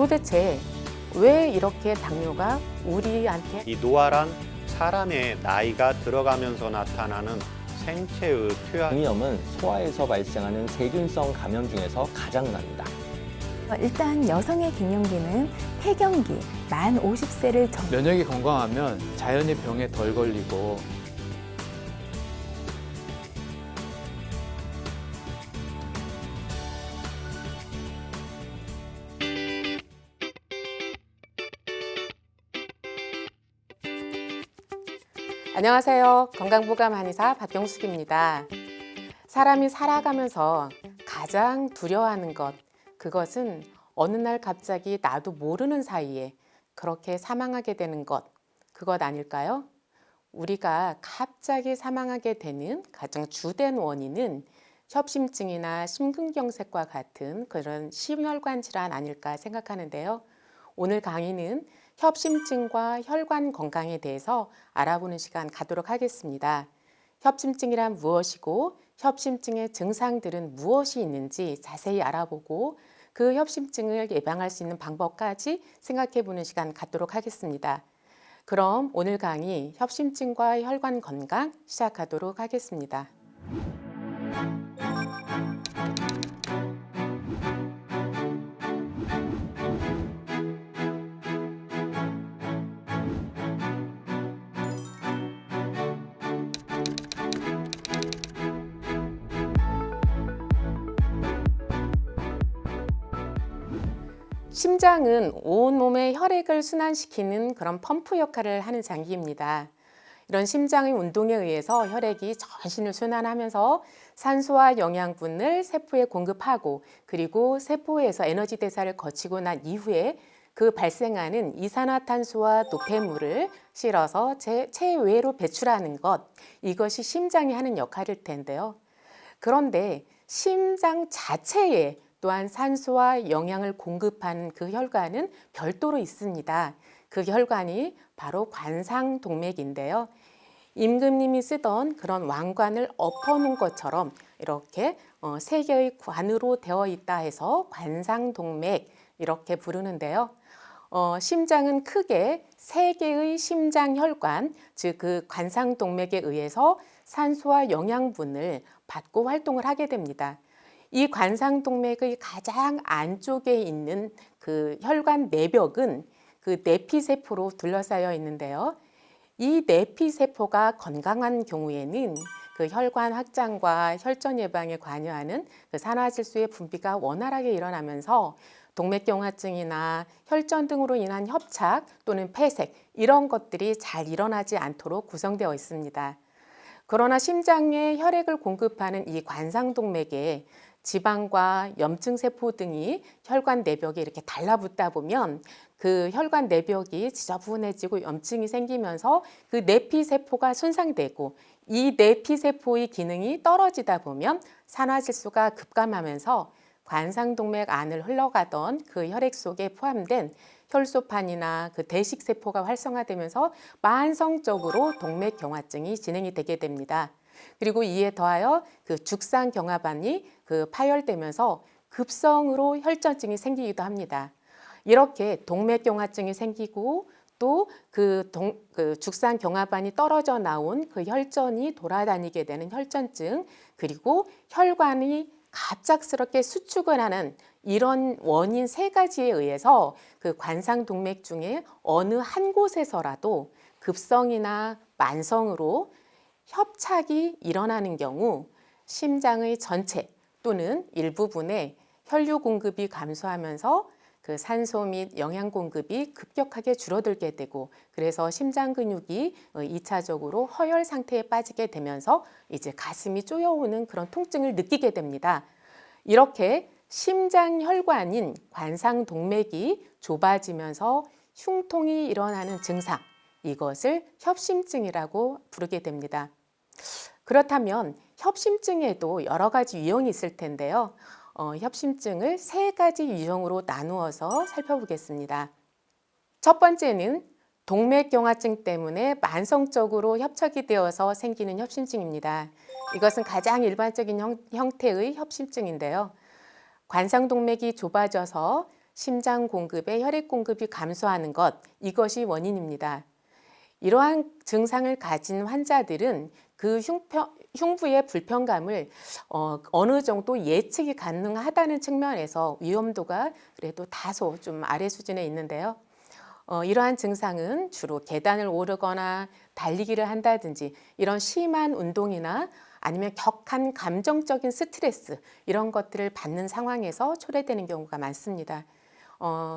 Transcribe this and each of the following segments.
도대체 왜 이렇게 당뇨가 우리한테 이 노화란 사람의 나이가 들어가면서 나타나는 생체의 표현. 장염은 소화에서 발생하는 세균성 감염 중에서 가장 납니다. 일단 여성의 갱년기는 폐경기, 만 50세를 면역이 건강하면 자연히 병에 덜 걸리고 안녕하세요. 건강보감 한의사 박경숙입니다. 사람이 살아가면서 가장 두려워하는 것, 그것은 어느 날 갑자기 나도 모르는 사이에 그렇게 사망하게 되는 것, 그것 아닐까요? 우리가 갑자기 사망하게 되는 가장 주된 원인은 협심증이나 심근경색과 같은 그런 심혈관 질환 아닐까 생각하는데요. 오늘 강의는 협심증과 혈관 건강에 대해서 알아보는 시간 갖도록 하겠습니다. 협심증이란 무엇이고 협심증의 증상들은 무엇이 있는지 자세히 알아보고 그 협심증을 예방할 수 있는 방법까지 생각해 보는 시간 갖도록 하겠습니다. 그럼 오늘 강의 협심증과 혈관 건강 시작하도록 하겠습니다. 심장은 온몸의 혈액을 순환시키는 그런 펌프 역할을 하는 장기입니다. 이런 심장의 운동에 의해서 혈액이 전신을 순환하면서 산소와 영양분을 세포에 공급하고 그리고 세포에서 에너지 대사를 거치고 난 이후에 그 발생하는 이산화탄소와 노폐물을 실어서 체외로 배출하는 것, 이것이 심장이 하는 역할일 텐데요. 그런데 심장 자체에 또한 산소와 영양을 공급하는 그 혈관은 별도로 있습니다. 그 혈관이 바로 관상동맥인데요. 임금님이 쓰던 그런 왕관을 엎어놓은 것처럼 이렇게 세 개의 관으로 되어 있다 해서 관상동맥 이렇게 부르는데요. 심장은 크게 세 개의 심장혈관, 즉 그 관상동맥에 의해서 산소와 영양분을 받고 활동을 하게 됩니다. 이 관상동맥의 가장 안쪽에 있는 그 혈관 내벽은 그 내피세포로 둘러싸여 있는데요. 이 내피세포가 건강한 경우에는 그 혈관 확장과 혈전 예방에 관여하는 그 산화질소의 분비가 원활하게 일어나면서 동맥경화증이나 혈전 등으로 인한 협착 또는 폐색 이런 것들이 잘 일어나지 않도록 구성되어 있습니다. 그러나 심장에 혈액을 공급하는 이 관상동맥에 지방과 염증세포 등이 혈관 내벽에 이렇게 달라붙다 보면 그 혈관 내벽이 지저분해지고 염증이 생기면서 그 내피세포가 손상되고 이 내피세포의 기능이 떨어지다 보면 산화질소가 급감하면서 관상동맥 안을 흘러가던 그 혈액 속에 포함된 혈소판이나 그 대식세포가 활성화되면서 만성적으로 동맥경화증이 진행이 되게 됩니다. 그리고 이에 더하여 그 죽상경화반이 그 파열되면서 급성으로 혈전증이 생기기도 합니다. 이렇게 동맥경화증이 생기고 또 그 죽상경화반이 떨어져 나온 그 혈전이 돌아다니게 되는 혈전증, 그리고 혈관이 갑작스럽게 수축을 하는 이런 원인 세 가지에 의해서 그 관상동맥 중에 어느 한 곳에서라도 급성이나 만성으로 협착이 일어나는 경우 심장의 전체 또는 일부분에 혈류 공급이 감소하면서 그 산소 및 영양 공급이 급격하게 줄어들게 되고 그래서 심장 근육이 2차적으로 허열 상태에 빠지게 되면서 이제 가슴이 쪼여오는 그런 통증을 느끼게 됩니다. 이렇게 심장 혈관인 관상동맥이 좁아지면서 흉통이 일어나는 증상, 이것을 협심증이라고 부르게 됩니다. 그렇다면 협심증에도 여러 가지 유형이 있을 텐데요. 협심증을 세 가지 유형으로 나누어서 살펴보겠습니다. 첫 번째는 동맥경화증 때문에 만성적으로 협착이 되어서 생기는 협심증입니다. 이것은 가장 일반적인 형태의 협심증인데요. 관상동맥이 좁아져서 심장 공급에 혈액 공급이 감소하는 것, 이것이 원인입니다. 이러한 증상을 가진 환자들은 그 흉부의 불편감을 어느 정도 예측이 가능하다는 측면에서 위험도가 그래도 다소 좀 아래 수준에 있는데요. 이러한 증상은 주로 계단을 오르거나 달리기를 한다든지 이런 심한 운동이나 아니면 격한 감정적인 스트레스 이런 것들을 받는 상황에서 초래되는 경우가 많습니다.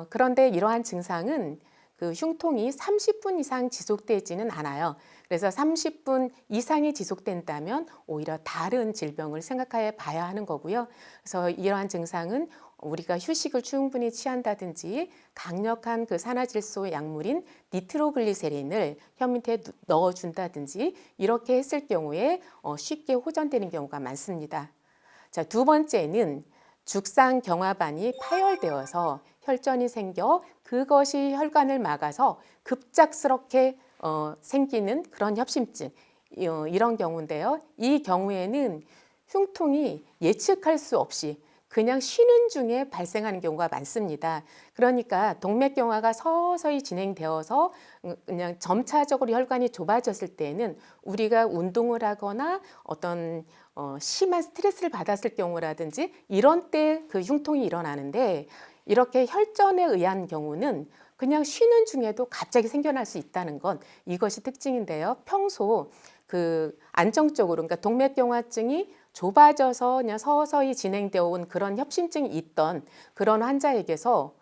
그런데 이러한 증상은 그 흉통이 30분 이상 지속되지는 않아요. 그래서 30분 이상이 지속된다면 오히려 다른 질병을 생각해 봐야 하는 거고요. 그래서 이러한 증상은 우리가 휴식을 충분히 취한다든지 강력한 그 산화질소 약물인 니트로글리세린을 혀 밑에 넣어준다든지 이렇게 했을 경우에 쉽게 호전되는 경우가 많습니다. 자, 두 번째는 죽상경화반이 파열되어서 혈전이 생겨 그것이 혈관을 막아서 급작스럽게 생기는 그런 협심증 이런 경우인데요. 이 경우에는 흉통이 예측할 수 없이 그냥 쉬는 중에 발생하는 경우가 많습니다. 그러니까 동맥경화가 서서히 진행되어서 그냥 점차적으로 혈관이 좁아졌을 때는 우리가 운동을 하거나 어떤 심한 스트레스를 받았을 경우라든지 이런 때 그 흉통이 일어나는데 이렇게 혈전에 의한 경우는 그냥 쉬는 중에도 갑자기 생겨날 수 있다는 건 이것이 특징인데요. 평소 그 안정적으로 그러니까 동맥경화증이 좁아져서 그냥 서서히 진행되어 온 그런 협심증이 있던 그런 환자에게서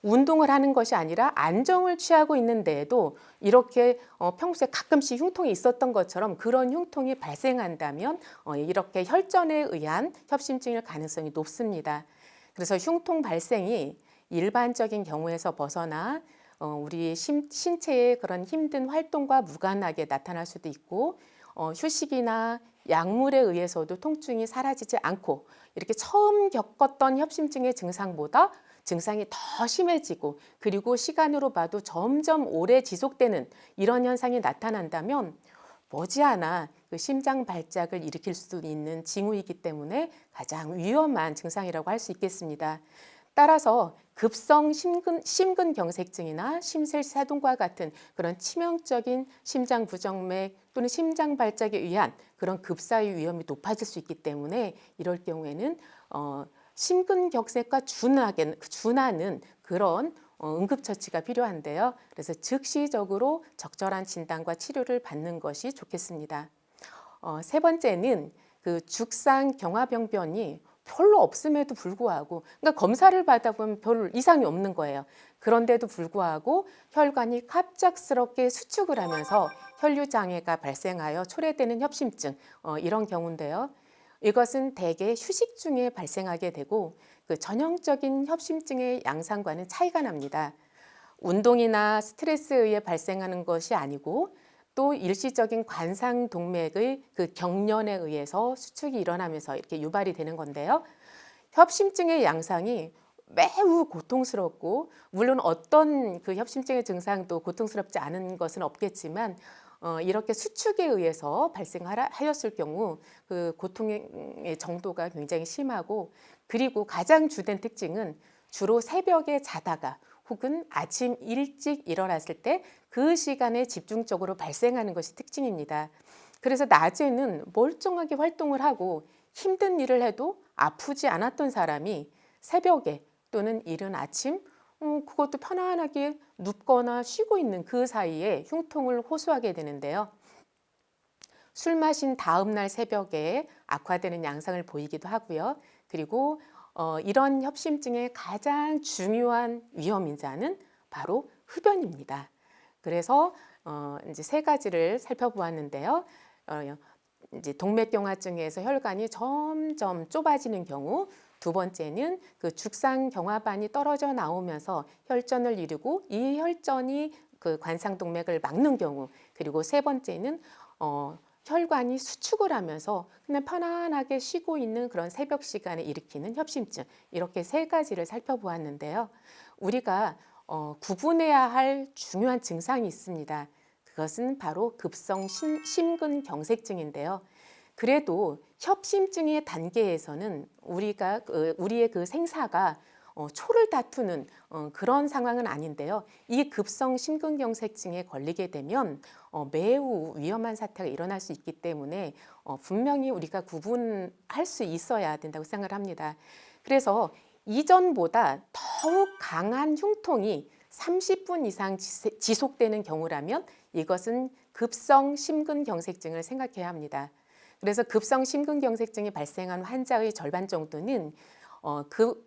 운동을 하는 것이 아니라 안정을 취하고 있는데도 이렇게 평소에 가끔씩 흉통이 있었던 것처럼 그런 흉통이 발생한다면 이렇게 혈전에 의한 협심증일 가능성이 높습니다. 그래서 흉통 발생이 일반적인 경우에서 벗어나 우리 신체의 그런 힘든 활동과 무관하게 나타날 수도 있고 휴식이나 약물에 의해서도 통증이 사라지지 않고 이렇게 처음 겪었던 협심증의 증상보다 증상이 더 심해지고 그리고 시간으로 봐도 점점 오래 지속되는 이런 현상이 나타난다면 머지않아 그 심장 발작을 일으킬 수 있는 징후이기 때문에 가장 위험한 증상이라고 할 수 있겠습니다. 따라서 급성 심근경색증이나 심실사동과 같은 그런 치명적인 심장 부정맥 또는 심장 발작에 의한 그런 급사의 위험이 높아질 수 있기 때문에 이럴 경우에는 심근경색과 준하는 그런 응급처치가 필요한데요. 그래서 즉시적으로 적절한 진단과 치료를 받는 것이 좋겠습니다. 세 번째는 그 죽상경화병변이 별로 없음에도 불구하고 그러니까 검사를 받아보면 별 이상이 없는 거예요. 그런데도 불구하고 혈관이 갑작스럽게 수축을 하면서 혈류장애가 발생하여 초래되는 협심증 이런 경우인데요. 이것은 대개 휴식 중에 발생하게 되고 그 전형적인 협심증의 양상과는 차이가 납니다. 운동이나 스트레스에 의해 발생하는 것이 아니고 또 일시적인 관상동맥의 그 경련에 의해서 수축이 일어나면서 이렇게 유발이 되는 건데요. 협심증의 양상이 매우 고통스럽고 물론 어떤 그 협심증의 증상도 고통스럽지 않은 것은 없겠지만 이렇게 수축에 의해서 발생하였을 경우 그 고통의 정도가 굉장히 심하고 그리고 가장 주된 특징은 주로 새벽에 자다가 혹은 아침 일찍 일어났을 때 그 시간에 집중적으로 발생하는 것이 특징입니다. 그래서 낮에는 멀쩡하게 활동을 하고 힘든 일을 해도 아프지 않았던 사람이 새벽에 또는 이른 아침 그것도 편안하게 눕거나 쉬고 있는 그 사이에 흉통을 호소하게 되는데요. 술 마신 다음 날 새벽에 악화되는 양상을 보이기도 하고요. 그리고 이런 협심증의 가장 중요한 위험인자는 바로 흡연입니다. 그래서 이제 세 가지를 살펴보았는데요. 이제 동맥경화증에서 혈관이 점점 좁아지는 경우, 두 번째는 그 죽상경화반이 떨어져 나오면서 혈전을 이루고 이 혈전이 그 관상동맥을 막는 경우, 그리고 세 번째는 혈관이 수축을 하면서 그냥 편안하게 쉬고 있는 그런 새벽 시간에 일으키는 협심증, 이렇게 세 가지를 살펴보았는데요. 우리가 구분해야 할 중요한 증상이 있습니다. 그것은 바로 급성 심근경색증인데요. 그래도 협심증의 단계에서는 우리의 그 생사가 초를 다투는 그런 상황은 아닌데요. 이 급성 심근경색증에 걸리게 되면 매우 위험한 사태가 일어날 수 있기 때문에 분명히 우리가 구분할 수 있어야 된다고 생각을 합니다. 그래서 이전보다 더욱 강한 흉통이 30분 이상 지속되는 경우라면 이것은 급성 심근경색증을 생각해야 합니다. 그래서 급성 심근경색증이 발생한 환자의 절반 정도는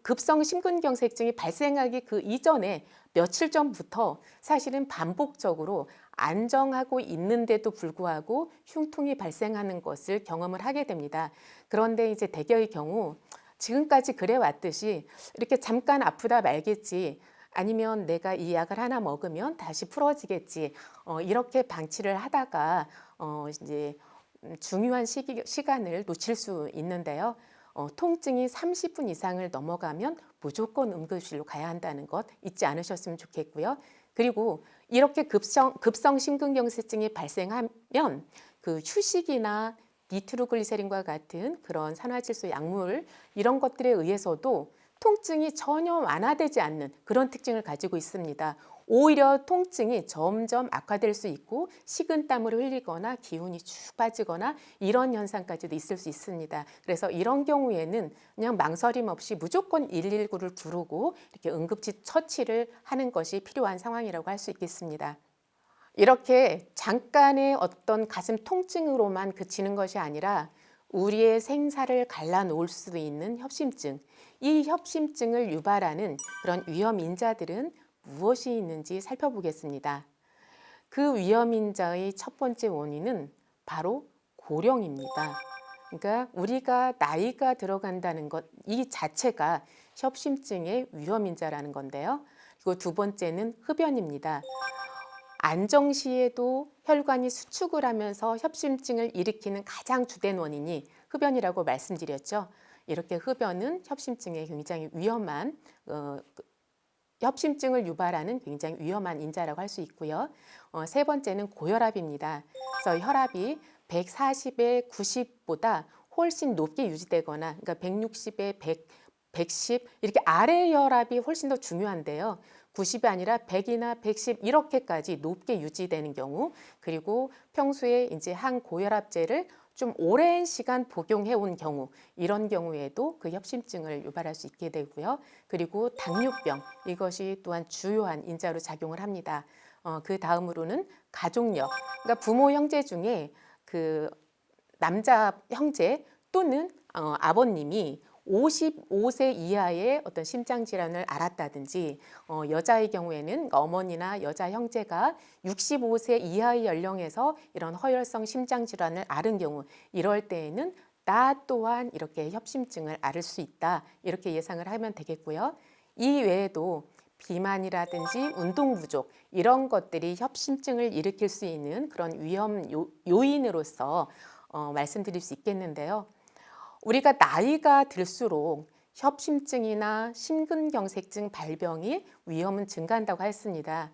급성 심근경색증이 발생하기 그 이전에 며칠 전부터 사실은 반복적으로 안정하고 있는데도 불구하고 흉통이 발생하는 것을 경험을 하게 됩니다. 그런데 이제 대개의 경우 지금까지 그래 왔듯이 이렇게 잠깐 아프다 말겠지, 아니면 내가 이 약을 하나 먹으면 다시 풀어지겠지, 이렇게 방치를 하다가 이제 중요한 시간을 놓칠 수 있는데요. 통증이 30분 이상을 넘어가면 무조건 응급실로 가야 한다는 것 잊지 않으셨으면 좋겠고요. 그리고 이렇게 급성 심근경색증이 발생하면 그 휴식이나 니트로글리세린과 같은 그런 산화질소 약물 이런 것들에 의해서도 통증이 전혀 완화되지 않는 그런 특징을 가지고 있습니다. 오히려 통증이 점점 악화될 수 있고 식은땀을 흘리거나 기운이 쭉 빠지거나 이런 현상까지도 있을 수 있습니다. 그래서 이런 경우에는 그냥 망설임 없이 무조건 119를 부르고 이렇게 응급치 처치를 하는 것이 필요한 상황이라고 할 수 있겠습니다. 이렇게 잠깐의 어떤 가슴 통증으로만 그치는 것이 아니라 우리의 생사를 갈라놓을 수도 있는 협심증, 이 협심증을 유발하는 그런 위험인자들은 무엇이 있는지 살펴보겠습니다. 그 위험인자의 첫 번째 원인은 바로 고령입니다. 그러니까 우리가 나이가 들어간다는 것, 이 자체가 협심증의 위험인자라는 건데요. 그리고 두 번째는 흡연입니다. 안정시에도 혈관이 수축을 하면서 협심증을 일으키는 가장 주된 원인이 흡연이라고 말씀드렸죠. 이렇게 흡연은 협심증에 굉장히 위험한 협심증을 유발하는 굉장히 위험한 인자라고 할 수 있고요. 세 번째는 고혈압입니다. 그래서 혈압이 140에 90보다 훨씬 높게 유지되거나, 그러니까 160에 110 이렇게 아래 혈압이 훨씬 더 중요한데요. 90이 아니라 100이나 110 이렇게까지 높게 유지되는 경우, 그리고 평소에 이제 항고혈압제를 좀 오랜 시간 복용해 온 경우, 이런 경우에도 그 협심증을 유발할 수 있게 되고요. 그리고 당뇨병, 이것이 또한 주요한 인자로 작용을 합니다. 그 다음으로는 가족력, 그러니까 부모 형제 중에 그 남자 형제 또는 아버님이 55세 이하의 어떤 심장 질환을 앓았다든지, 여자의 경우에는 그러니까 어머니나 여자 형제가 65세 이하의 연령에서 이런 허혈성 심장 질환을 앓은 경우, 이럴 때에는 나 또한 이렇게 협심증을 앓을 수 있다, 이렇게 예상을 하면 되겠고요. 이 외에도 비만이라든지 운동 부족, 이런 것들이 협심증을 일으킬 수 있는 그런 위험 요인으로서 말씀드릴 수 있겠는데요. 우리가 나이가 들수록 협심증이나 심근경색증 발병의 위험은 증가한다고 했습니다.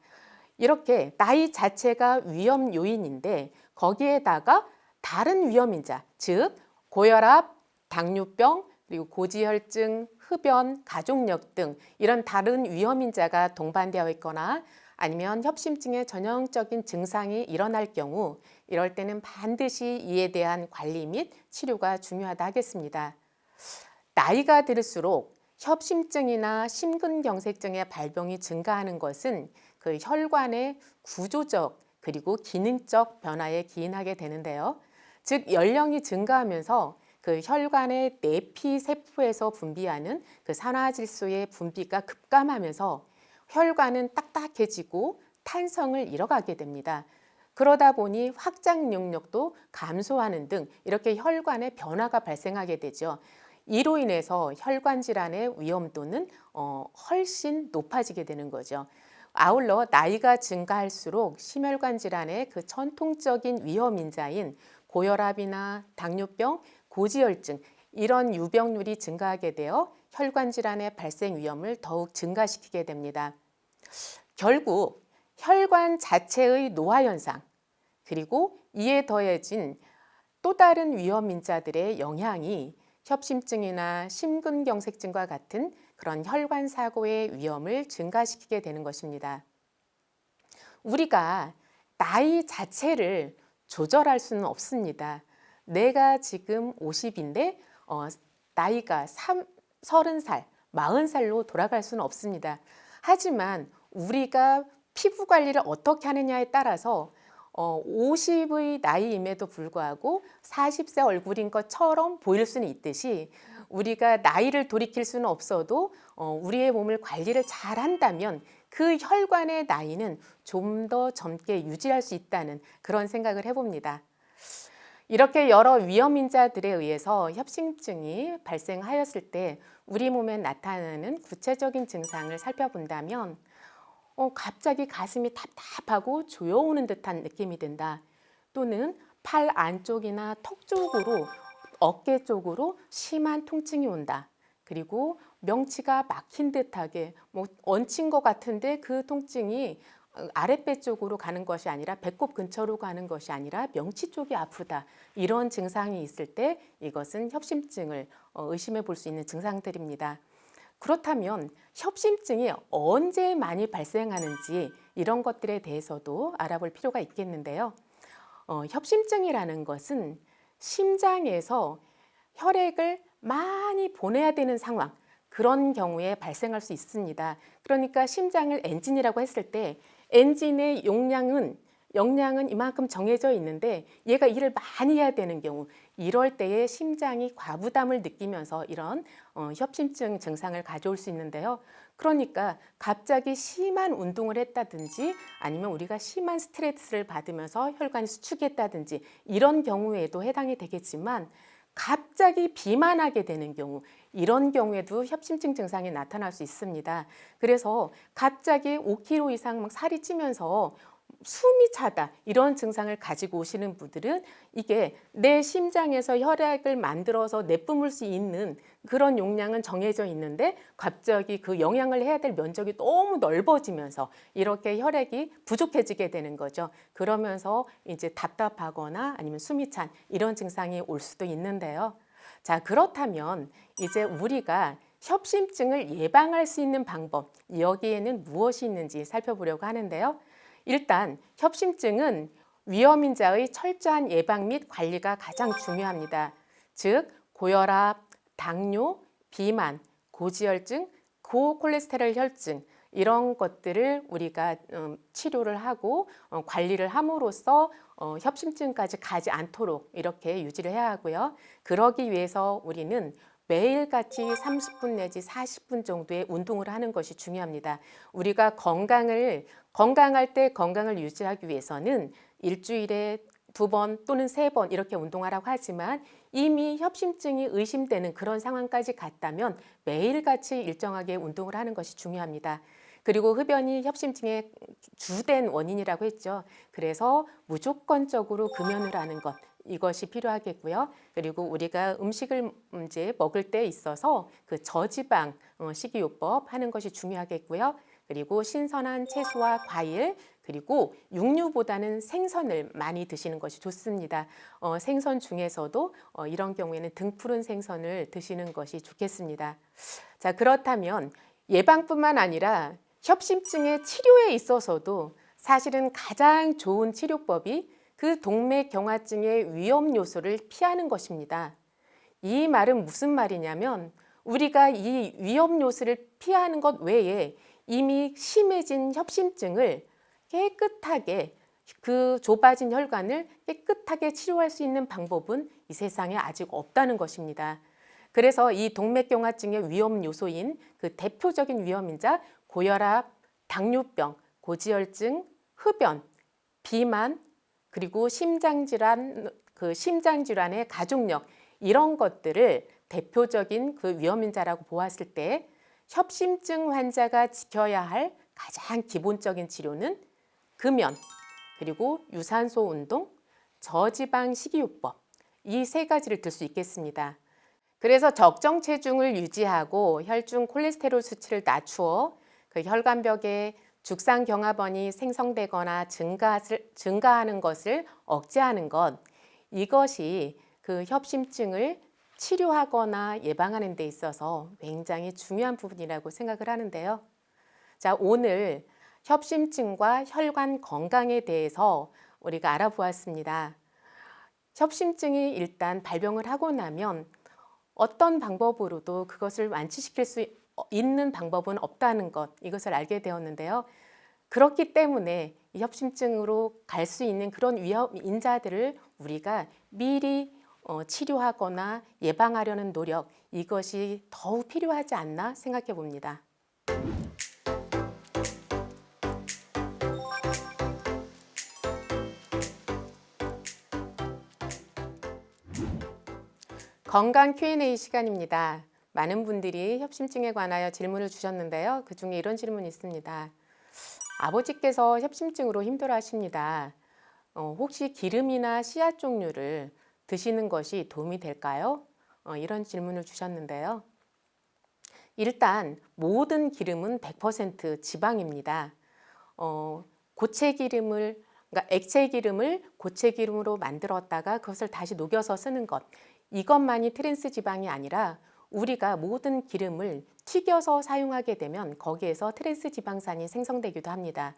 이렇게 나이 자체가 위험 요인인데 거기에다가 다른 위험인자, 즉 고혈압, 당뇨병, 그리고 고지혈증, 흡연, 가족력 등 이런 다른 위험인자가 동반되어 있거나 아니면 협심증의 전형적인 증상이 일어날 경우, 이럴 때는 반드시 이에 대한 관리 및 치료가 중요하다 하겠습니다. 나이가 들수록 협심증이나 심근경색증의 발병이 증가하는 것은 그 혈관의 구조적 그리고 기능적 변화에 기인하게 되는데요. 즉 연령이 증가하면서 그 혈관의 내피 세포에서 분비하는 그 산화질소의 분비가 급감하면서 혈관은 딱딱해지고 탄성을 잃어가게 됩니다. 그러다 보니 확장 능력도 감소하는 등 이렇게 혈관에 변화가 발생하게 되죠. 이로 인해서 혈관 질환의 위험도는 훨씬 높아지게 되는 거죠. 아울러 나이가 증가할수록 심혈관 질환의 그 전통적인 위험인자인 고혈압이나 당뇨병, 고지혈증 이런 유병률이 증가하게 되어 혈관 질환의 발생 위험을 더욱 증가시키게 됩니다. 결국 혈관 자체의 노화 현상, 그리고 이에 더해진 또 다른 위험인자들의 영향이 협심증이나 심근경색증과 같은 그런 혈관 사고의 위험을 증가시키게 되는 것입니다. 우리가 나이 자체를 조절할 수는 없습니다. 내가 지금 50인데 나이가 30살, 40살로 돌아갈 수는 없습니다. 하지만 우리가 피부 관리를 어떻게 하느냐에 따라서 50의 나이임에도 불구하고 40세 얼굴인 것처럼 보일 수는 있듯이 우리가 나이를 돌이킬 수는 없어도 우리의 몸을 관리를 잘 한다면 그 혈관의 나이는 좀 더 젊게 유지할 수 있다는 그런 생각을 해봅니다. 이렇게 여러 위험인자들에 의해서 협심증이 발생하였을 때 우리 몸에 나타나는 구체적인 증상을 살펴본다면 갑자기 가슴이 답답하고 조여오는 듯한 느낌이 든다. 또는 팔 안쪽이나 턱 쪽으로, 어깨 쪽으로 심한 통증이 온다. 그리고 명치가 막힌 듯하게 얹힌 것 같은데 그 통증이 아랫배 쪽으로 가는 것이 아니라 배꼽 근처로 가는 것이 아니라 명치 쪽이 아프다. 이런 증상이 있을 때 이것은 협심증을 의심해 볼 수 있는 증상들입니다. 그렇다면 협심증이 언제 많이 발생하는지 이런 것들에 대해서도 알아볼 필요가 있겠는데요. 협심증이라는 것은 심장에서 혈액을 많이 보내야 되는 상황, 그런 경우에 발생할 수 있습니다. 그러니까 심장을 엔진이라고 했을 때 엔진의 용량은 이만큼 정해져 있는데 얘가 일을 많이 해야 되는 경우, 이럴 때에 심장이 과부담을 느끼면서 이런 협심증 증상을 가져올 수 있는데요. 그러니까 갑자기 심한 운동을 했다든지 아니면 우리가 심한 스트레스를 받으면서 혈관이 수축했다든지 이런 경우에도 해당이 되겠지만 갑자기 비만하게 되는 경우, 이런 경우에도 협심증 증상이 나타날 수 있습니다. 그래서 갑자기 5kg 이상 막 살이 찌면서 숨이 차다, 이런 증상을 가지고 오시는 분들은 이게 내 심장에서 혈액을 만들어서 내뿜을 수 있는 그런 용량은 정해져 있는데 갑자기 그 영양을 해야 될 면적이 너무 넓어지면서 이렇게 혈액이 부족해지게 되는 거죠. 그러면서 이제 답답하거나 아니면 숨이 찬 이런 증상이 올 수도 있는데요. 자, 그렇다면 이제 우리가 협심증을 예방할 수 있는 방법, 여기에는 무엇이 있는지 살펴보려고 하는데요. 일단 협심증은 위험인자의 철저한 예방 및 관리가 가장 중요합니다. 즉 고혈압, 당뇨, 비만, 고지혈증, 고콜레스테롤 혈증 이런 것들을 우리가 치료를 하고 관리를 함으로써 협심증까지 가지 않도록 이렇게 유지를 해야 하고요. 그러기 위해서 우리는 매일같이 30분 내지 40분 정도의 운동을 하는 것이 중요합니다. 우리가 건강할 때 건강을 유지하기 위해서는 일주일에 2번 또는 3번 이렇게 운동하라고 하지만 이미 협심증이 의심되는 그런 상황까지 갔다면 매일같이 일정하게 운동을 하는 것이 중요합니다. 그리고 흡연이 협심증의 주된 원인이라고 했죠. 그래서 무조건적으로 금연을 하는 것, 이것이 필요하겠고요. 그리고 우리가 음식을 이제 먹을 때 있어서 그 저지방 식이요법 하는 것이 중요하겠고요. 그리고 신선한 채소와 과일, 그리고 육류보다는 생선을 많이 드시는 것이 좋습니다. 생선 중에서도 이런 경우에는 등푸른 생선을 드시는 것이 좋겠습니다. 자, 그렇다면 예방뿐만 아니라 협심증의 치료에 있어서도 사실은 가장 좋은 치료법이 그 동맥경화증의 위험 요소를 피하는 것입니다. 이 말은 무슨 말이냐면 우리가 이 위험 요소를 피하는 것 외에 이미 심해진 협심증을 깨끗하게, 그 좁아진 혈관을 깨끗하게 치료할 수 있는 방법은 이 세상에 아직 없다는 것입니다. 그래서 이 동맥경화증의 위험 요소인 그 대표적인 위험인자 고혈압, 당뇨병, 고지혈증, 흡연, 비만, 그리고 심장질환, 그 심장질환의 가족력 이런 것들을 대표적인 그 위험인자라고 보았을 때 협심증 환자가 지켜야 할 가장 기본적인 치료는 금연, 그리고 유산소 운동, 저지방 식이요법 이 3가지를 들 수 있겠습니다. 그래서 적정 체중을 유지하고 혈중 콜레스테롤 수치를 낮추어 그 혈관벽에 죽상경화번이 생성되거나 증가하는 것을 억제하는 것, 이것이 그 협심증을 치료하거나 예방하는 데 있어서 굉장히 중요한 부분이라고 생각을 하는데요. 자, 오늘 협심증과 혈관 건강에 대해서 우리가 알아보았습니다. 협심증이 일단 발병을 하고 나면 어떤 방법으로도 그것을 완치시킬 수 있는 방법은 없다는 것, 이것을 알게 되었는데요. 그렇기 때문에 이 협심증으로 갈 수 있는 그런 위험인자들을 우리가 미리 치료하거나 예방하려는 노력, 이것이 더욱 필요하지 않나 생각해 봅니다. 건강 Q&A 시간입니다. 많은 분들이 협심증에 관하여 질문을 주셨는데요. 그 중에 이런 질문이 있습니다. 아버지께서 협심증으로 힘들어하십니다. 혹시 기름이나 씨앗 종류를 드시는 것이 도움이 될까요? 이런 질문을 주셨는데요. 일단 모든 기름은 100% 지방입니다. 고체 기름을, 그러니까 액체 기름을 고체 기름으로 만들었다가 그것을 다시 녹여서 쓰는 것, 이것만이 트랜스 지방이 아니라 우리가 모든 기름을 튀겨서 사용하게 되면 거기에서 트랜스 지방산이 생성되기도 합니다.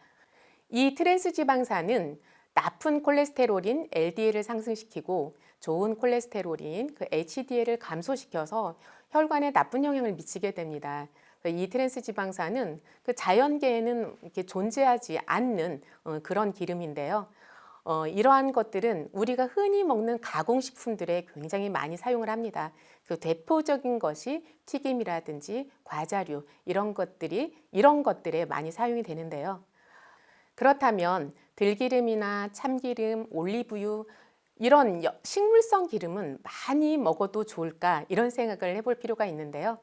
이 트랜스 지방산은 나쁜 콜레스테롤인 LDL을 상승시키고 좋은 콜레스테롤인 그 HDL을 감소시켜서 혈관에 나쁜 영향을 미치게 됩니다. 이 트랜스 지방산은 그 자연계에는 이렇게 존재하지 않는 그런 기름인데요. 이러한 것들은 우리가 흔히 먹는 가공식품들에 굉장히 많이 사용을 합니다. 그 대표적인 것이 튀김이라든지 과자류 이런 것들에 많이 사용이 되는데요. 그렇다면 들기름이나 참기름, 올리브유 이런 식물성 기름은 많이 먹어도 좋을까 이런 생각을 해볼 필요가 있는데요.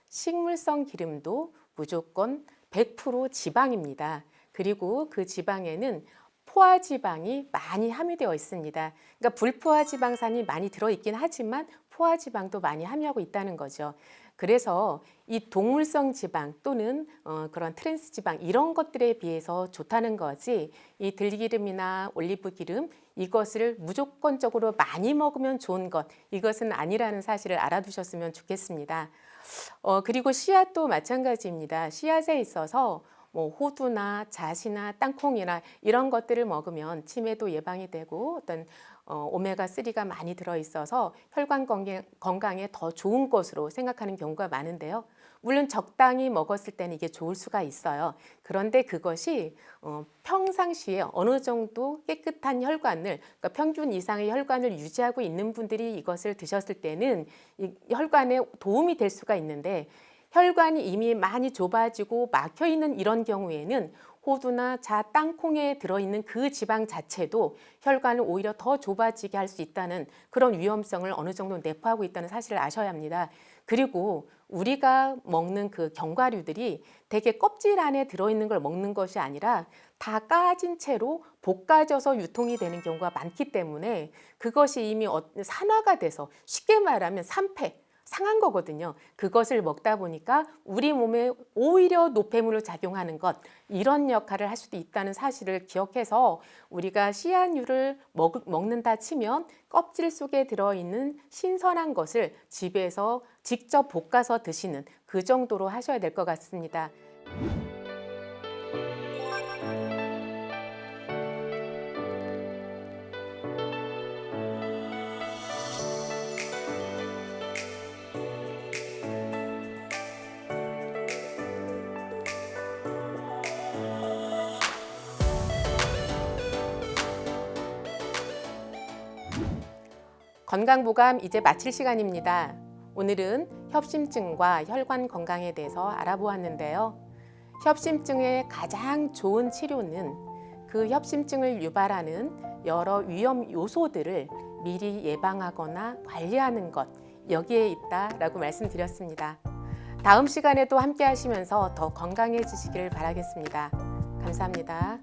식물성 기름도 무조건 100% 지방입니다. 그리고 그 지방에는 포화지방이 많이 함유되어 있습니다. 그러니까 불포화지방산이 많이 들어있긴 하지만 포화지방도 많이 함유하고 있다는 거죠. 그래서 이 동물성 지방 또는 그런 트랜스 지방 이런 것들에 비해서 좋다는 거지, 이 들기름이나 올리브 기름 이것을 무조건적으로 많이 먹으면 좋은 것, 이것은 아니라는 사실을 알아두셨으면 좋겠습니다. 그리고 씨앗도 마찬가지입니다. 씨앗에 있어서 호두나 잣이나 땅콩이나 이런 것들을 먹으면 치매도 예방이 되고 어떤 오메가3가 많이 들어있어서 혈관 건강에 더 좋은 것으로 생각하는 경우가 많은데요. 물론 적당히 먹었을 때는 이게 좋을 수가 있어요. 그런데 그것이 평상시에 어느 정도 깨끗한 혈관을, 그러니까 평균 이상의 혈관을 유지하고 있는 분들이 이것을 드셨을 때는 이 혈관에 도움이 될 수가 있는데, 혈관이 이미 많이 좁아지고 막혀있는 이런 경우에는 호두나 잣, 땅콩에 들어있는 그 지방 자체도 혈관을 오히려 더 좁아지게 할 수 있다는 그런 위험성을 어느 정도 내포하고 있다는 사실을 아셔야 합니다. 그리고 우리가 먹는 그 견과류들이 되게 껍질 안에 들어있는 걸 먹는 것이 아니라 다 까진 채로 볶아져서 유통이 되는 경우가 많기 때문에 그것이 이미 산화가 돼서, 쉽게 말하면 상한 거거든요. 그것을 먹다 보니까 우리 몸에 오히려 노폐물로 작용하는 것, 이런 역할을 할 수도 있다는 사실을 기억해서 우리가 씨앗류를 먹는다 치면 껍질 속에 들어있는 신선한 것을 집에서 직접 볶아서 드시는 그 정도로 하셔야 될 것 같습니다. 건강보감 이제 마칠 시간입니다. 오늘은 협심증과 혈관 건강에 대해서 알아보았는데요. 협심증의 가장 좋은 치료는 그 협심증을 유발하는 여러 위험 요소들을 미리 예방하거나 관리하는 것, 여기에 있다라고 말씀드렸습니다. 다음 시간에도 함께 하시면서 더 건강해지시길 바라겠습니다. 감사합니다.